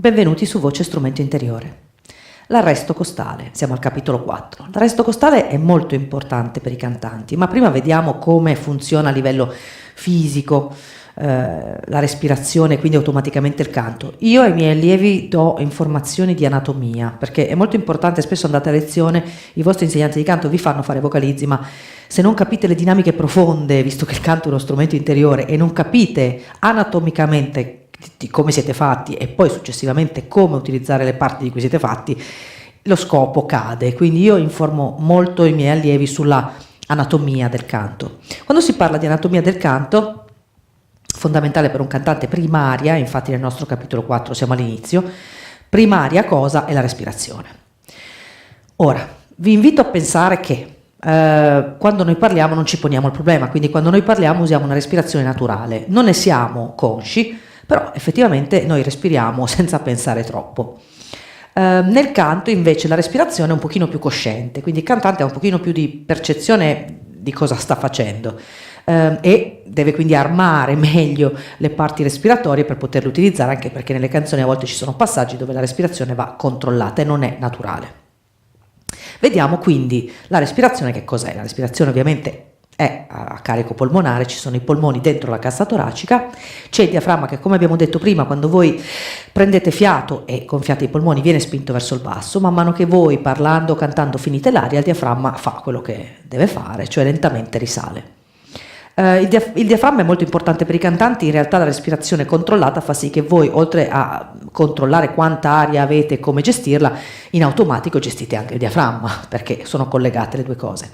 Benvenuti su Voce Strumento Interiore. L'arresto costale, siamo al capitolo 4. L'arresto costale è molto importante per i cantanti, ma prima vediamo come funziona a livello fisico la respirazione, quindi automaticamente il canto. Io ai miei allievi do informazioni di anatomia, perché è molto importante, spesso andate a lezione, i vostri insegnanti di canto vi fanno fare vocalizzi, ma se non capite le dinamiche profonde, visto che il canto è uno strumento interiore, e non capite anatomicamente di come siete fatti e poi successivamente come utilizzare le parti di cui siete fatti, lo scopo cade. Quindi io informo molto i miei allievi sulla anatomia del canto. Quando si parla di anatomia del canto, fondamentale per un cantante primaria, infatti nel nostro capitolo 4 siamo all'inizio, primaria cosa è la respirazione. Ora, vi invito a pensare che quando noi parliamo non ci poniamo il problema, quindi quando noi parliamo usiamo una respirazione naturale, non ne siamo consci, però effettivamente noi respiriamo senza pensare troppo. Nel canto invece la respirazione è un pochino più cosciente, quindi il cantante ha un pochino più di percezione di cosa sta facendo e deve quindi armare meglio le parti respiratorie per poterle utilizzare, anche perché nelle canzoni a volte ci sono passaggi dove la respirazione va controllata e non è naturale. Vediamo quindi la respirazione che cos'è. La respirazione ovviamente è a carico polmonare, ci sono i polmoni dentro la cassa toracica, c'è il diaframma che, come abbiamo detto prima, quando voi prendete fiato e gonfiate i polmoni viene spinto verso il basso, man mano che voi parlando o cantando finite l'aria il diaframma fa quello che deve fare, cioè lentamente risale. Il diaframma è molto importante per i cantanti, in realtà la respirazione controllata fa sì che voi, oltre a controllare quanta aria avete e come gestirla, in automatico gestite anche il diaframma, perché sono collegate le due cose.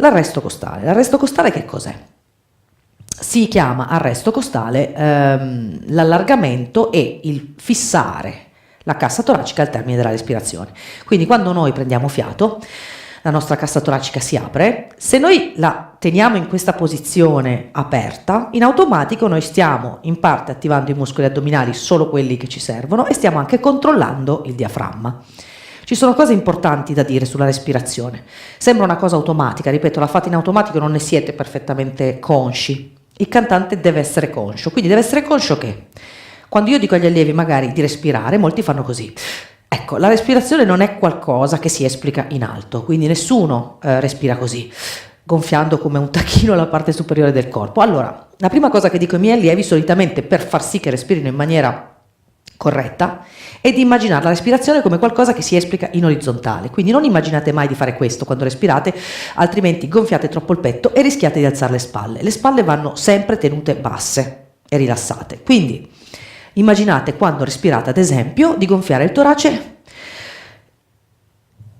L'arresto costale che cos'è? Si chiama arresto costale l'allargamento e il fissare la cassa toracica al termine della respirazione. Quindi quando noi prendiamo fiato, la nostra cassa toracica si apre, se noi la teniamo in questa posizione aperta, in automatico noi stiamo in parte attivando i muscoli addominali, solo quelli che ci servono, e stiamo anche controllando il diaframma. Ci sono cose importanti da dire sulla respirazione. Sembra una cosa automatica, ripeto, la fate in automatico, non ne siete perfettamente consci. Il cantante deve essere conscio, quindi deve essere conscio che quando io dico agli allievi magari di respirare, molti fanno così. Ecco, la respirazione non è qualcosa che si esplica in alto, quindi nessuno respira così, gonfiando come un tacchino la parte superiore del corpo. Allora, la prima cosa che dico ai miei allievi, solitamente per far sì che respirino in maniera corretta, è di immaginare la respirazione come qualcosa che si esplica in orizzontale. Quindi non immaginate mai di fare questo quando respirate, altrimenti gonfiate troppo il petto e rischiate di alzare le spalle. Le spalle vanno sempre tenute basse e rilassate. Quindi immaginate quando respirate, ad esempio, di gonfiare il torace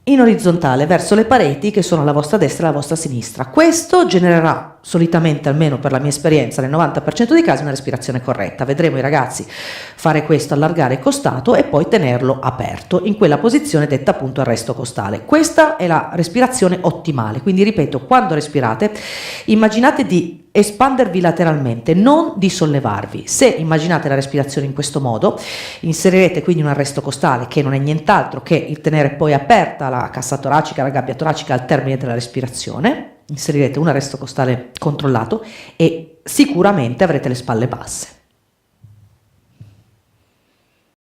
in orizzontale verso le pareti che sono alla vostra destra e alla vostra sinistra. Questo genererà solitamente, almeno per la mia esperienza, nel 90% dei casi una respirazione corretta. Vedremo i ragazzi fare questo, allargare il costato e poi tenerlo aperto in quella posizione detta appunto arresto costale. Questa è la respirazione ottimale, quindi ripeto, quando respirate immaginate di espandervi lateralmente, non di sollevarvi. Se immaginate la respirazione in questo modo, inserirete quindi un arresto costale che non è nient'altro che il tenere poi aperta la cassa toracica, la gabbia toracica al termine della respirazione, inserirete un arresto costale controllato e sicuramente avrete le spalle basse.